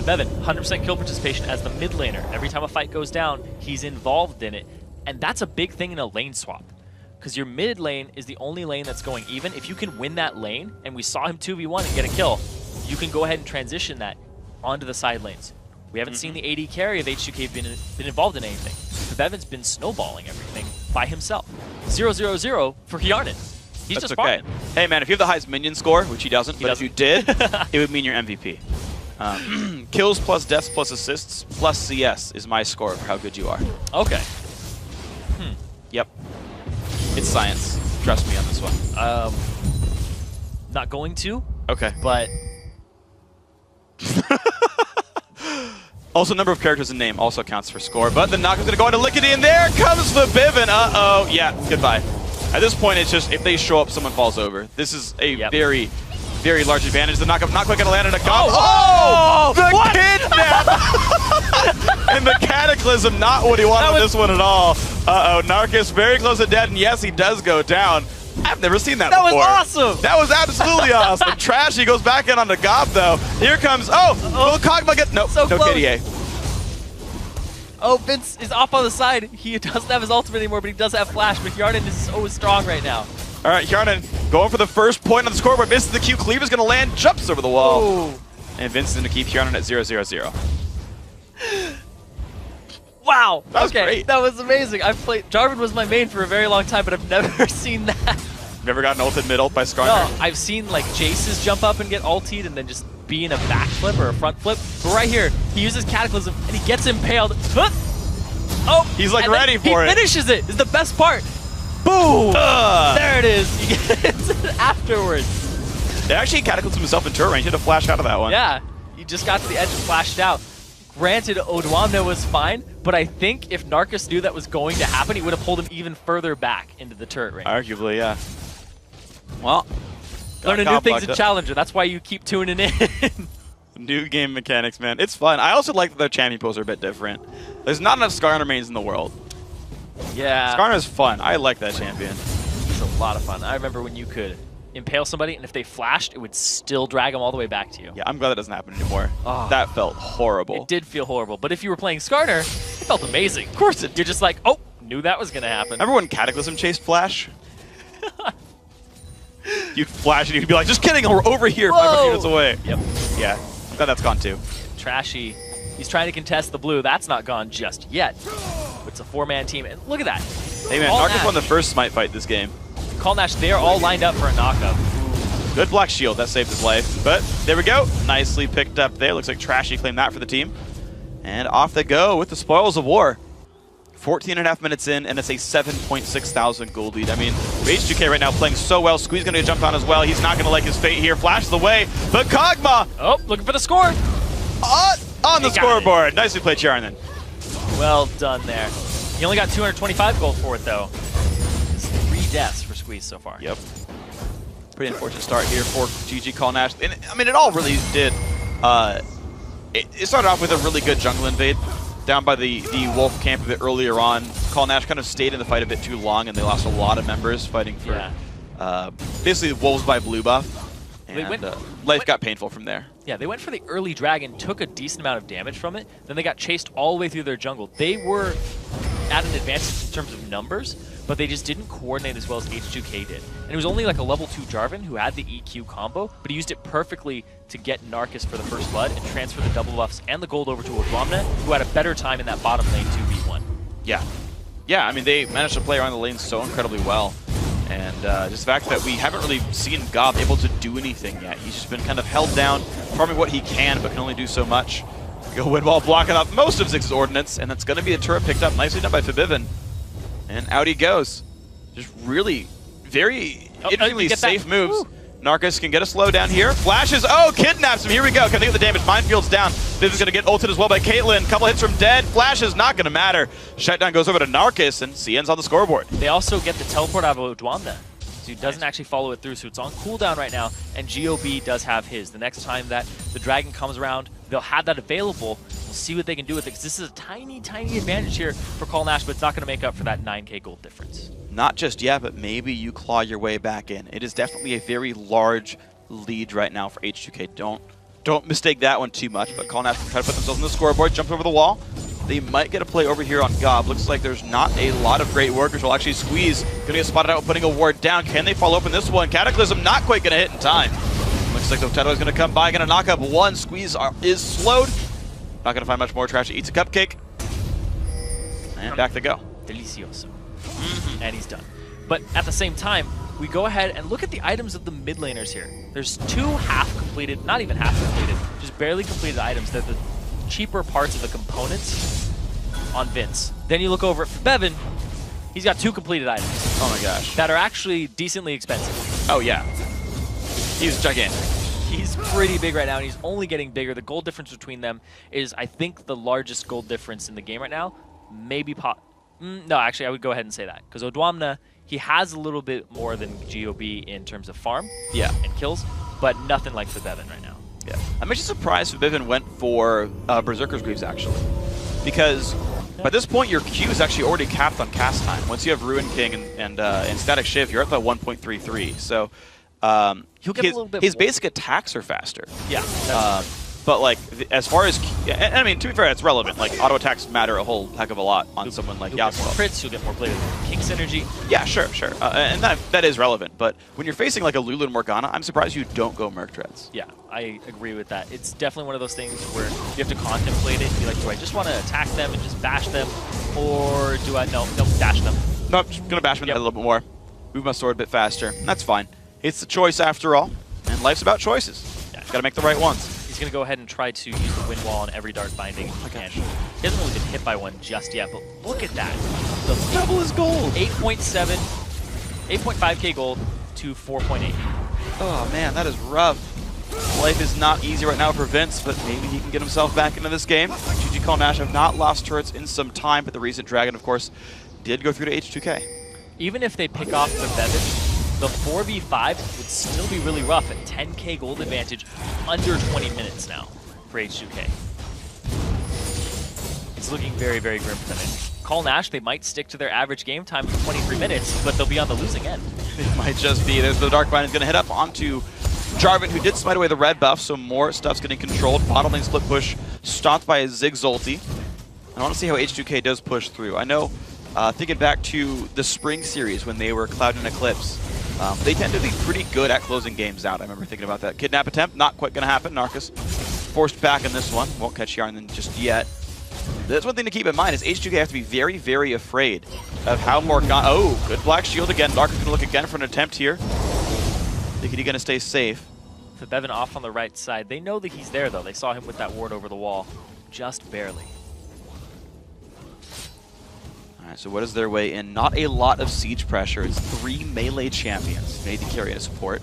Bevan, 100% kill participation as the mid laner. Every time a fight goes down, he's involved in it. And that's a big thing in a lane swap. Because your mid lane is the only lane that's going even. If you can win that lane, and we saw him 2v1 and get a kill, you can go ahead and transition that onto the side lanes. We haven't seen the AD carry of H2K been involved in anything. But Bevan's been snowballing everything by himself. 0-0-0 for Hjarnan. He's That's just okay. farming. Hey, man, if you have the highest minion score, which he doesn't, but if you did, it would mean you're MVP. Kills plus deaths plus assists plus CS is my score for how good you are. Okay. Yep. It's science. Trust me on this one. Not going to, Okay. but Also, number of characters in name also counts for score, but the knock is going to go into Lickety, and there comes the Bivin. Uh-oh. Yeah, goodbye. At this point, it's just if they show up, someone falls over. This is a very, very large advantage. The knockup not quite going to land on a Gob. Oh! The What? kidnap! And the Cataclysm, not what he wanted on this one at all. Uh-oh, Narcus very close to dead, and yes, he does go down. I've never seen that before. That was awesome! That was absolutely awesome. Trashy goes back in on the Gob, though. Here comes, will Kog'Maw get, nope, So no close. KDA. Oh, Vince is off on the side. He doesn't have his ultimate anymore, but he does have Flash. But Yarden is so strong right now. All right, Hjarnan going for the first point on the scoreboard. Misses the Q. Cleaver's going to land, jumps over the wall. Ooh. And Vince is going to keep Hjarnan at 0-0-0. Wow. That was okay, great. that was amazing. I've played Jarvan was my main for a very long time, but I've never seen that. Never gotten ulted mid-ult by Skarner? No, I've seen like Jace's jump up and get ultied and then just be in a backflip or a front flip. But right here, he uses Cataclysm and he gets impaled. Huh! Oh, He's like and ready for it. He finishes it. Is the best part. Boom! There it is. You get it afterwards. They actually Cataclysm himself in turret range. He had to flash out of that one. Yeah, you just got to the edge and flashed out. Granted, Odwamne was fine, but I think if Narcus knew that was going to happen, he would have pulled him even further back into the turret range. Arguably, yeah. Well, Learning new things in Challenger. That's why you keep tuning in. New game mechanics, man. It's fun. I also like that their champion pools are a bit different. There's not enough Skarner mains in the world. Yeah. Skarner's fun. I like that champion. It's a lot of fun. I remember when you could impale somebody, and if they flashed, it would still drag them all the way back to you. Yeah, I'm glad that doesn't happen anymore. Oh. That felt horrible. It did feel horrible, but if you were playing Skarner, it felt amazing. Of course it did. You're just like, oh, knew that was going to happen. Remember when Cataclysm chased Flash? You'd flash and you'd be like, just kidding, we're over here 500 units away. Yep. Yeah, I'm glad that's gone too. Trashy. He's trying to contest the blue. That's not gone just yet. It's a four-man team, and look at that. Hey man, Call Narcus Nash. won the first Smite fight this game. Call Nash, they are all lined up for a knockup. Good Black Shield, that saved his life. But there we go, nicely picked up there. Looks like Trashy claimed that for the team. And off they go with the spoils of war. 14.5 minutes in, and it's a 7.6 thousand gold lead. I mean, H2K right now playing so well. Squeeze going to get jumped on as well. He's not going to like his fate here. Flashes away, but Kog'Maw Oh, looking for the score. on the He got scoreboard. Nicely played, Charnan. Well done there. He only got 225 gold for it, though. It's 3 deaths for Squeeze so far. Yep. Pretty unfortunate start here for GG Call Nash. And, I mean, it all really did. It started off with a really good jungle invade down by the Wolf camp a bit earlier on. Call Nash kind of stayed in the fight a bit too long, and they lost a lot of members fighting for basically Wolves by blue buff. And life got painful from there. Yeah, they went for the early dragon, took a decent amount of damage from it, then they got chased all the way through their jungle. They were at an advantage in terms of numbers, but they just didn't coordinate as well as H2K did. And it was only like a level 2 Jarvan who had the EQ combo, but he used it perfectly to get Narcus for the first blood and transfer the double buffs and the gold over to Odwamne, who had a better time in that bottom lane 2v1. Yeah. Yeah, I mean, they managed to play around the lane so incredibly well. And just the fact that we haven't really seen Gob able to do anything yet. He's just been kind of held down, farming what he can, but can only do so much. Go Windwall blocking up most of Ziggs' ordnance, and that's going to be a turret picked up. Nicely done by Fabivin. And out he goes. Just really very interestingly safe moves. Woo. Narcus can get a slow down here. Flashes. Oh, kidnaps him. Here we go. Can they get the damage? Mindfield's down. Vivin's going to get ulted as well by Caitlyn. Couple hits from Dead. Flashes not going to matter. Shutdown goes over to Narcus, and CN's on the scoreboard. They also get the teleport out of Odwamne, so he doesn't actually follow it through, so it's on cooldown right now, and GOB does have his. The next time that the dragon comes around, they'll have that available. We'll see what they can do with it, because this is a tiny, tiny advantage here for Call Nash, but it's not going to make up for that 9k gold difference. Not just yet, but maybe you claw your way back in. It is definitely a very large lead right now for H2K. Don't mistake that one too much, but Call Nash will try to put themselves on the scoreboard, jump over the wall. They might get a play over here on Gob. Looks like there's not a lot of great workers. Will actually Squeeze. Gonna get spotted out putting a ward down. Can they follow up in this one? Cataclysm not quite gonna hit in time. Looks like the Teto is gonna come by, gonna knock up one. Squeeze is slowed. Not gonna find much more. Trash eats a cupcake. And back they go. Delicioso. And he's done. But at the same time, we go ahead and look at the items of the mid laners here. There's 2 half-completed, not even half-completed, just barely completed items. They're the cheaper parts of the components on Vince. Then you look over at Bevan, he's got 2 completed items. Oh my gosh. That are actually decently expensive. Oh yeah. He's gigantic. He's pretty big right now, and he's only getting bigger. The gold difference between them is, I think, the largest gold difference in the game right now. Maybe no, actually, I would go ahead and say that. Because Odwamna, he has a little bit more than GOB in terms of farm and kills, but nothing like Bevan right now. Yeah. I'm actually surprised Bevan went for Berserker's Greaves, actually. Because by this point, your Q is actually already capped on cast time. Once you have Ruin King and Static Shiv, you're at the 1.33. So he'll get a little bit his more. basic attacks are faster. Yeah. But like as far as, and I mean, to be fair, it's relevant. Like auto attacks matter a whole heck of a lot on someone like You'll get more Yasuo. crits, you'll get more play with King synergy. Yeah, sure. And that is relevant. But when you're facing like a Lulu and Morgana, I'm surprised you don't go Merc Treads. Yeah, I agree with that. It's definitely one of those things where you have to contemplate it and be like, do I just want to attack them and just bash them, or do I no dash them? Nope, just gonna bash him a little bit more. Move my sword a bit faster. And that's fine. It's the choice after all, and life's about choices. Yeah, gotta make the right ones. He's going to go ahead and try to use the wind wall on every dark binding. He hasn't really been hit by one just yet, but look at that. The Double his gold. 8.7, 8.5k gold to 4.8. Oh man, that is rough. Life is not easy right now for Vince, but maybe he can get himself back into this game. GG Call Nash have not lost turrets in some time, but the recent Dragon, of course, did go through to H2K. Even if they pick off the Bevan, the 4v5 would still be really rough at 10k gold advantage under 20 minutes now for H2K. It's looking very, very grim for them. Call Nash, they might stick to their average game time of 23 minutes, but they'll be on the losing end. It might just be. There's the Dark Bind is going to head up onto Jarvan, who did smite away the red buff, so more stuff's getting controlled. Bottom lane split push stopped by a Ziggs ulti. I want to see how H2K does push through. I know, thinking back to the spring series when they were Cloud and Eclipse, they tend to be pretty good at closing games out. I remember thinking about that. Kidnap attempt, not quite going to happen. Narcus forced back in this one. Won't catch Yarn just yet. That's one thing to keep in mind is H2K have to be very, very afraid of how Morgana... Oh, good Black Shield again. Narcus going to look again for an attempt here. Think he's going to stay safe. The Bevan off on the right side. They know that he's there, though. They saw him with that ward over the wall. Just barely. Alright, so what is their way in? Not a lot of siege pressure. It's 3 melee champions. Made to carry and support.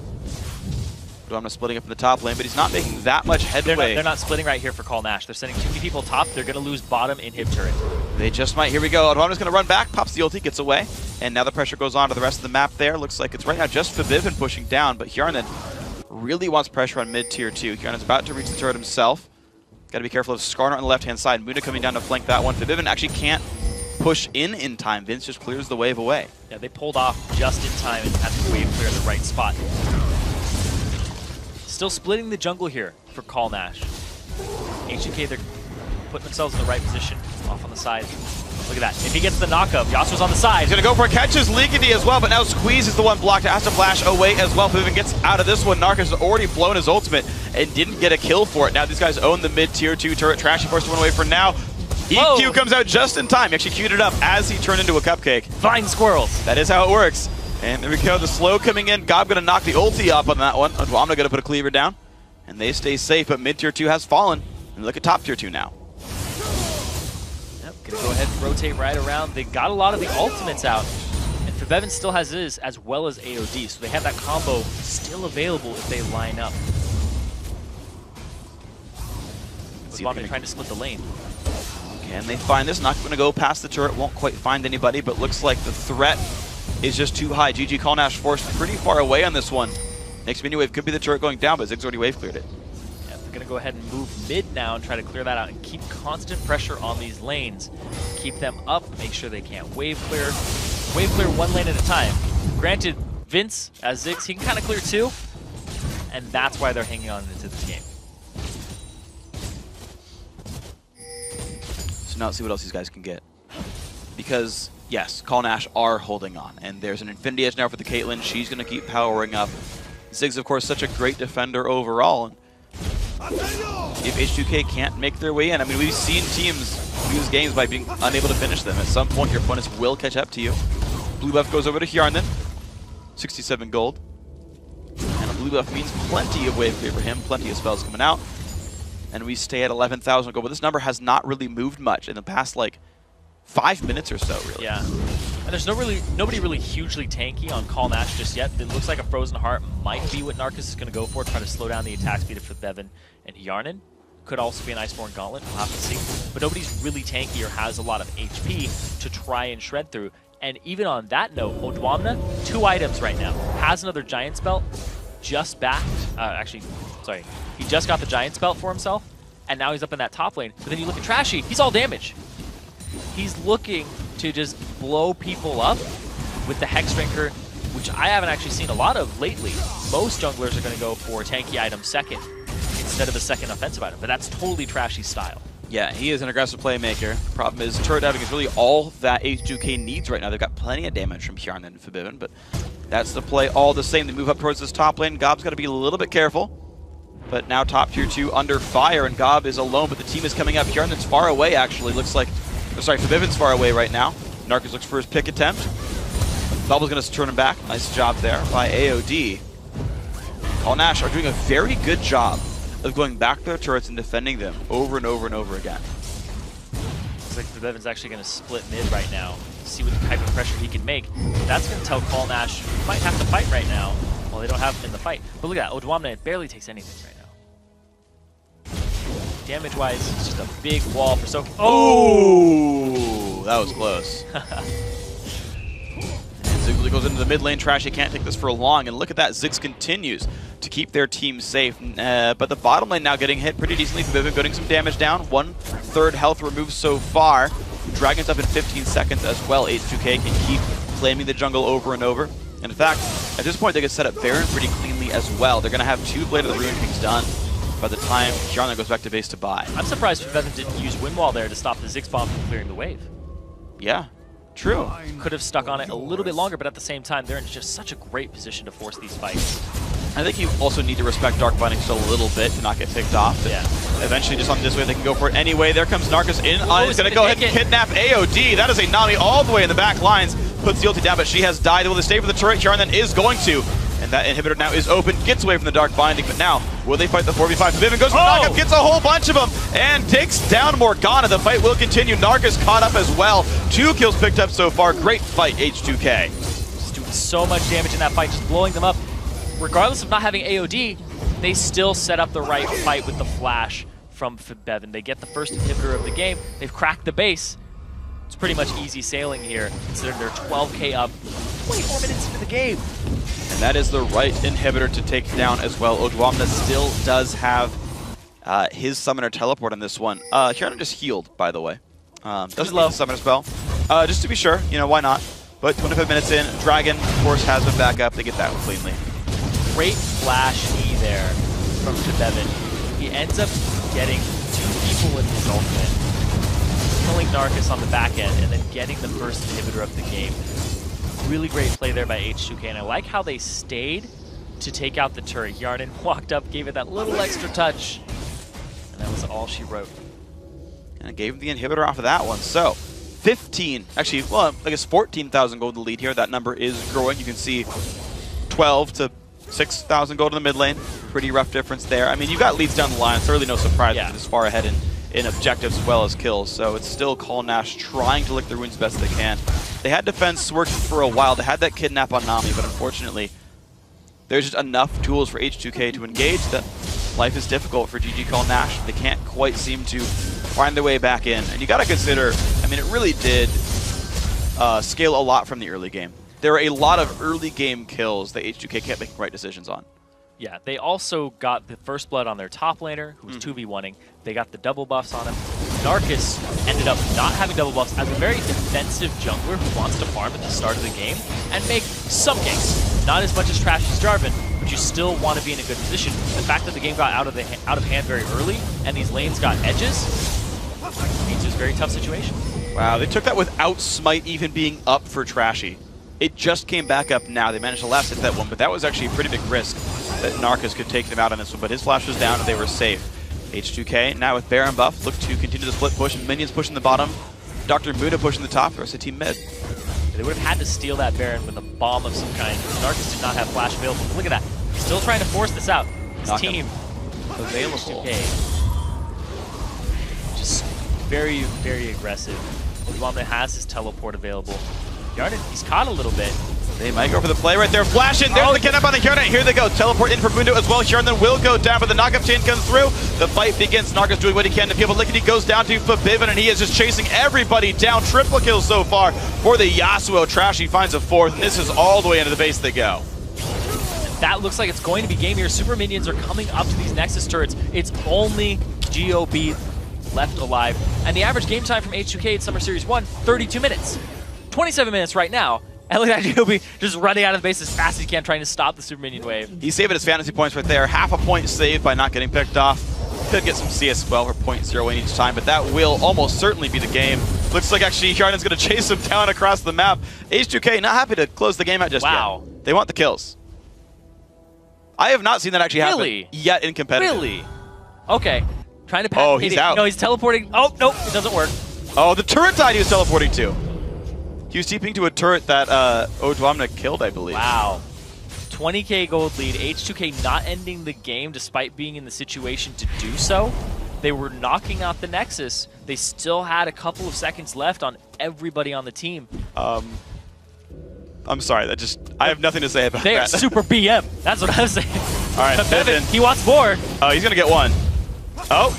Odwamna splitting up in the top lane, but he's not making that much headway. They're not splitting right here for Call Nash. They're sending too many people top. They're going to lose bottom in Hib turret. They just might. Here we go. Odwamna's going to run back, pops the ulti, gets away. And now the pressure goes on to the rest of the map there. Looks like it's right now just Fabivin pushing down, but Hjarnan really wants pressure on mid-tier 2. Hjarnan's about to reach the turret himself. Got to be careful of Skarner on the left-hand side. Muna coming down to flank that one. Fabivin actually can't push in time. Vince just clears the wave away. Yeah, they pulled off just in time and had the wave clear at the right spot. Still splitting the jungle here for Call Nash. H2K, they're putting themselves in the right position, off on the side. Look at that. If he gets the knockup, Yasuo's on the side. He's going to go for a catches Leakity as well, but now Squeeze is the one blocked. Has to flash away as well. Fabivin gets out of this one. Narcus has already blown his ultimate and didn't get a kill for it. Now these guys own the mid-tier 2 turret. Trashy forced one away for now. EQ comes out just in time. He actually queued it up as he turned into a cupcake. Fine squirrels. That is how it works. And there we go. The slow coming in. Gob going to knock the ulti up on that one. Odwamna going to put a cleaver down. And they stay safe, but mid-tier 2 has fallen. And look at top tier 2 now. Yep, going to go ahead and rotate right around. They got a lot of the ultimates out. And Fabivin still has his as well as AOD, so they have that combo still available if they line up. Odwamna trying to split the lane. Can they find this? Not going to go past the turret. Won't quite find anybody, but looks like the threat is just too high. GG Call Nash forced pretty far away on this one. Next mini wave could be the turret going down, but Ziggs already wave cleared it. Yeah, they're going to go ahead and move mid now and try to clear that out and keep constant pressure on these lanes. Keep them up, make sure they can't wave clear. Wave clear one lane at a time. Granted, Vince, as Ziggs, he can kind of clear two, and that's why they're hanging on into this game. So now let's see what else these guys can get. Because, yes, Call Nash are holding on, and there's an Infinity Edge now for the Caitlyn. She's going to keep powering up. Ziggs, of course, such a great defender overall. And if H2K can't make their way in, I mean, we've seen teams lose games by being unable to finish them. At some point, your opponents will catch up to you. Blue buff goes over to Hjarnan. 67 gold. And a blue buff means plenty of wave clear for him, plenty of spells coming out. And we stay at 11,000 gold, but this number has not really moved much in the past, like, 5 minutes or so, really. Yeah. And there's nobody really hugely tanky on Call Nash just yet. It looks like a Frozen Heart might be what Narcus is going to go for, try to slow down the attack speed of Bevan and Yarnan. Could also be an Iceborne Gauntlet, we'll have to see. But nobody's really tanky or has a lot of HP to try and shred through. And even on that note, Odwamna, 2 items right now. Has another Giant's Belt, just backed. He just got the Giant's Belt for himself, and now he's up in that top lane. But then you look at Trashy, he's all damage. He's looking to just blow people up with the Hex Drinker, which I haven't actually seen a lot of lately. Most junglers are going to go for tanky item second instead of a second offensive item, but that's totally Trashy's style. Yeah, he is an aggressive playmaker. Problem is, turret diving is really all that H2K needs right now. They've got plenty of damage from Hjarnan and Forbidden, but that's the play all the same. They move up towards this top lane. Gob's got to be a little bit careful. But now top tier 2 under fire, and Gob is alone, but the team is coming up. Hjarnan's far away, actually. Looks like, Forbidden's far away right now. Narcus looks for his pick attempt. Bubble's going to turn him back. Nice job there by AOD. Call Nash are doing a very good job of going back to their turrets and defending them over and over and over again. Looks like Bevan's actually going to split mid right now, see what type of pressure he can make. That's going to tell Call Nash he might have to fight right now. Well, they don't have him in the fight. But look at that, Odwamna barely takes anything right now. Damage-wise, it's just a big wall for Soki. Oh! That was close. Ziggs goes into the mid lane. Trashy can't take this for long, and look at that. Ziggs continues to keep their team safe, but the bottom lane now getting hit pretty decently. Forbidden getting some damage down. 1/3 health removed so far. Dragon's up in 15 seconds as well. H2K can keep claiming the jungle over and over. And in fact, at this point, they can set up Baron pretty cleanly as well. They're going to have 2 Blade of the Ruined Kings done by the time Hjarnan goes back to base to buy. I'm surprised Bevan didn't use Windwall there to stop the Ziggs bomb from clearing the wave. Yeah, true. Could have stuck on it a little bit longer, but at the same time, they're in just such a great position to force these fights. I think you also need to respect Dark Binding just a little bit to not get picked off. Yeah. Eventually, just on this way, they can go for it anyway. There comes Narcus in. He's going to go ahead and kidnap AOD. That is a Nami all the way in the back lines. Puts the ulti down, but she has died. Will they stay for the turret? Hjarnan is going to. And that inhibitor now is open, gets away from the Dark Binding, but now, will they fight the 4v5? Forbidden goes for the knockup, gets a whole bunch of them, and takes down Morgana. The fight will continue. Narcus caught up as well. 2 kills picked up so far. Great fight, H2K. Just doing so much damage in that fight, just blowing them up. Regardless of not having AOD, they still set up the right fight with the flash from Bevan. They get the first inhibitor of the game. They've cracked the base. It's pretty much easy sailing here, considering they're 12k up 24 minutes into the game. And that is the right inhibitor to take down as well. Odwamna still does have his summoner teleport on this one. Hjarnan just healed, by the way. Doesn't love summoner spell. Just to be sure, why not? But 25 minutes in, Dragon, of course, has been back up. They get that one cleanly. Great flash E there from Bevan. He ends up getting 2 people in his ultimate, killing Narcus on the back end, and then getting the first inhibitor of the game. Really great play there by H2K, and I like how they stayed to take out the turret. Hjarnan walked up, gave it that little extra touch, and that was all she wrote. And gave him the inhibitor off of that one. So, 15, actually, well, I guess 14,000 gold to lead here. That number is growing. You can see 12 to 6,000 gold in the mid lane. Pretty rough difference there. I mean, you've got leads down the line. It's really no surprise that it's far ahead in objectives as well as kills. So it's still Call Nash trying to lick the runes best they can. They had defense working for a while. They had that kidnap on Nami, but unfortunately, there's just enough tools for H2K to engage that life is difficult for GG Call Nash. They can't quite seem to find their way back in. And you got to consider, I mean, it really did scale a lot from the early game. There were a lot of early game kills that H2K kept making right decisions on. Yeah, they also got the first blood on their top laner, who was 2v1ing. They got the double buffs on him. Narcus ended up not having double buffs as a very defensive jungler who wants to farm at the start of the game and make some ganks. Not as much as Trashy's Jarvan, but you still want to be in a good position. The fact that the game got out of hand very early and these lanes got edges means it was a very tough situation. Wow, they took that without Smite even being up for Trashy. It just came back up now. They managed to last hit that one, but that was actually a pretty big risk that Narcus could take them out on this one, but his flash was down and they were safe. H2K now with Baron buff, look to continue the split push, and minions pushing the bottom. Dr. Muda pushing the top, the rest of the team mid. They would have had to steal that Baron with a bomb of some kind. Narcus did not have flash available. Look at that. Still trying to force this out. His team available. H2K. Just very, very aggressive. Uwamne has his teleport available. Yarden, he's caught a little bit. They might go for the play right there. Flash in. There's the get up on the Yarden. Here they go. Teleport in for Mundo as well. Yarden will go down, but the knockup chain comes through. The fight begins. Narcus doing what he can to people. Lickety goes down to Forbidden, and he is just chasing everybody down. Triple kill so far for the Yasuo. Trashy finds a fourth, and this is all the way into the base they go. That looks like it's going to be game here. Super minions are coming up to these Nexus turrets. It's only GOB left alive. And the average game time from H2K in Summer Series 1, 32 minutes. 27 minutes right now. And look at that GOB just running out of the base as fast as he can, trying to stop the Super Minion wave. He's saving his fantasy points right there. Half a point saved by not getting picked off. Could get some CS as well for 0.01 each time, but that will almost certainly be the game. Looks like actually Yarden's going to chase him down across the map. H2K not happy to close the game out just yet. They want the kills. I have not seen that actually happen yet in competitive. Really? Okay. Trying to pass. Oh, he's out. No, he's teleporting. Oh, nope, it doesn't work. Oh, the turret died he was teleporting to. He was TPing to a turret that H2K killed, I believe. Wow. 20k gold lead. H2K not ending the game despite being in the situation to do so. They were knocking out the Nexus. They still had a couple of seconds left on everybody on the team. I'm sorry, I have nothing to say about that. They are super BM. That's what I'm saying. All right, Bevan, he wants more. Oh, he's going to get one. Oh,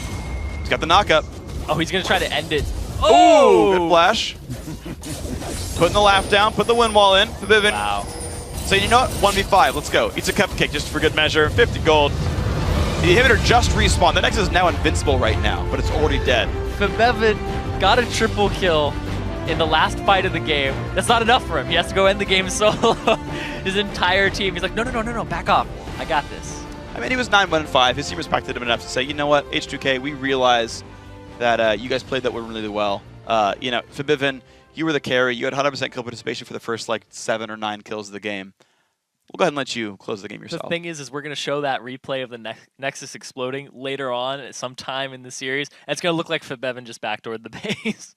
he's got the knockup. Oh, he's going to try to end it. Oh, good flash. Putting the laugh down, put the wind wall in. Forbidden. Wow. So you know what? 1v5, let's go. Eats a cupcake just for good measure. 50 gold. The inhibitor just respawned. The Nexus is now invincible right now, but it's already dead. Bevan got a triple kill in the last fight of the game. That's not enough for him. He has to go end the game solo. His entire team. He's like, no, back off. I got this. I mean, he was 9-1-5. His team respected him enough to say, you know what, H2K, we realize that you guys played that one really well. You know, Forbidden, you were the carry. You had 100% kill participation for the first, like, 7 or 9 kills of the game. We'll go ahead and let you close the game yourself. The thing is we're going to show that replay of the Nexus exploding later on sometime in the series. And it's going to look like Forbidden just backdoored the base.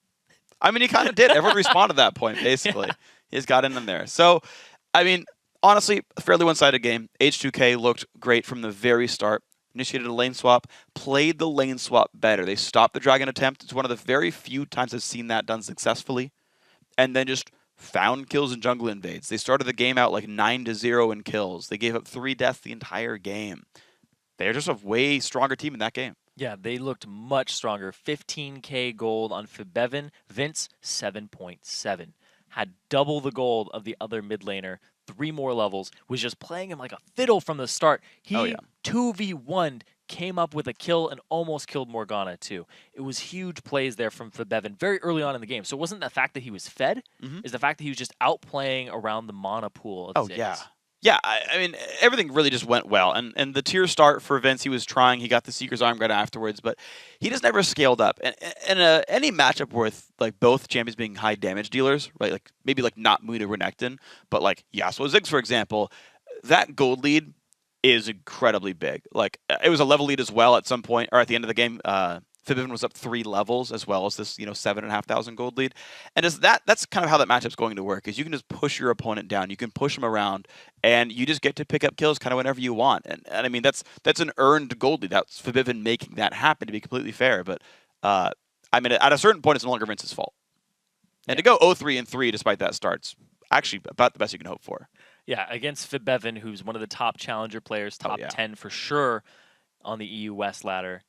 I mean, he kind of did. Everyone responded at that point, basically. Yeah. He's got in there. So, I mean, honestly, a fairly one-sided game. H2K looked great from the very start. Initiated a lane swap, played the lane swap better. They stopped the dragon attempt. It's one of the very few times I've seen that done successfully. And then just found kills in jungle invades. They started the game out like 9-0 in kills. They gave up 3 deaths the entire game. They're just a way stronger team in that game. Yeah, they looked much stronger. 15k gold on Forbidden. Vince, 7.7. Had double the gold of the other mid laner. 3 more levels. Was just playing him like a fiddle from the start. He 2v1'd, came up with a kill and almost killed Morgana too. It was huge plays there from Forbidden very early on in the game. So it wasn't the fact that he was fed. It's the fact that he was just outplaying around the mana pool of Ziggs. Yeah, I mean, everything really just went well. And the tier start for Vince, he was trying. He got the Seeker's Arm right afterwards, but he just never scaled up. And any matchup with like both champions being high damage dealers, right? Like maybe like not Muda Renekton, but like Yasuo Ziggs, for example, that gold lead is incredibly big. Like it was a level lead as well at some point, or at the end of the game. Forbidden was up 3 levels as well as this, 7,500 gold lead. And that's kind of how that matchup's going to work, is you can just push your opponent down. You can push them around, and you just get to pick up kills kind of whenever you want. And I mean, that's an earned gold lead. That's Forbidden making that happen, to be completely fair. But, I mean, at a certain point, it's no longer Vince's fault. And to go 0-3-3 despite that start's actually about the best you can hope for. Yeah, against Forbidden, who's one of the top challenger players, top 10 for sure on the EU West ladder.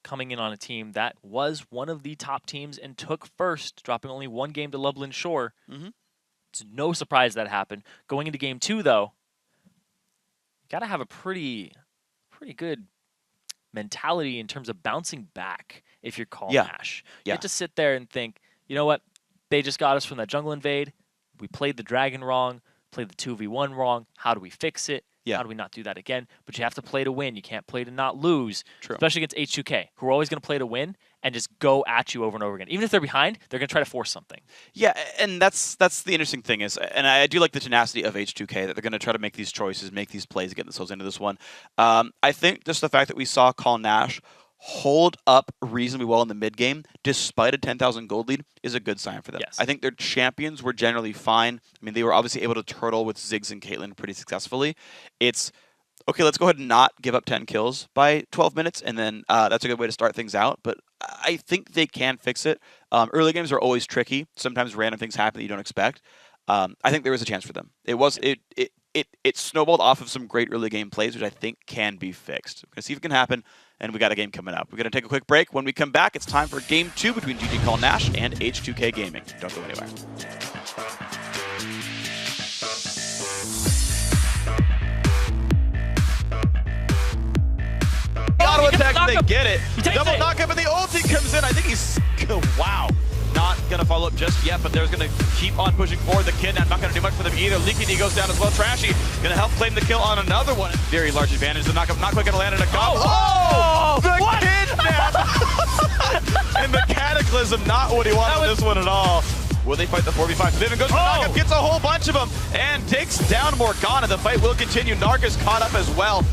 Coming in on a team that was one of the top teams and took first, dropping only 1 game to Lublin Shore. It's no surprise that happened. Going into game 2, though, you got to have a pretty good mentality in terms of bouncing back if you're Call Nash. You have to sit there and think, you know what? They just got us from that jungle invade. We played the dragon wrong, played the 2v1 wrong. How do we fix it? How do we not do that again? But you have to play to win. You can't play to not lose. True. Especially against H2K, who are always going to play to win and just go at you over and over again. Even if they're behind, they're going to try to force something. Yeah, and that's the interesting thing is, and I do like the tenacity of H2K, that they're going to try to make these choices, make these plays, get themselves into this one. I think just the fact that we saw Call Nash hold up reasonably well in the mid game, despite a 10,000 gold lead, is a good sign for them. Yes. I think their champions were generally fine. I mean, they were obviously able to turtle with Ziggs and Caitlyn pretty successfully. It's okay, let's go ahead and not give up 10 kills by 12 minutes, and then that's a good way to start things out. But I think they can fix it. Early games are always tricky. Sometimes random things happen that you don't expect. I think there was a chance for them. It snowballed off of some great early game plays, which I think can be fixed. We're going to see if it can happen, and we got a game coming up. We're going to take a quick break. When we come back, it's time for Game 2 between GG Call Nash and H2K Gaming. Don't go anywhere. Auto attack, they get it. Double knock up, and the ulti comes in. I think he's... Wow. Not going to follow up just yet, but they're going to keep on pushing forward. The Kidnap not going to do much for them either. Leaky goes down as well. Trashy going to help claim the kill on another one. Very large advantage. The knockup not quite going to land in a combo. Oh! The What? Kidnap! And the Cataclysm, not what he wanted this one at all. Will they fight the 4v5? Vivian goes for the knockup, gets a whole bunch of them, and takes down Morgana. The fight will continue. Narga's caught up as well.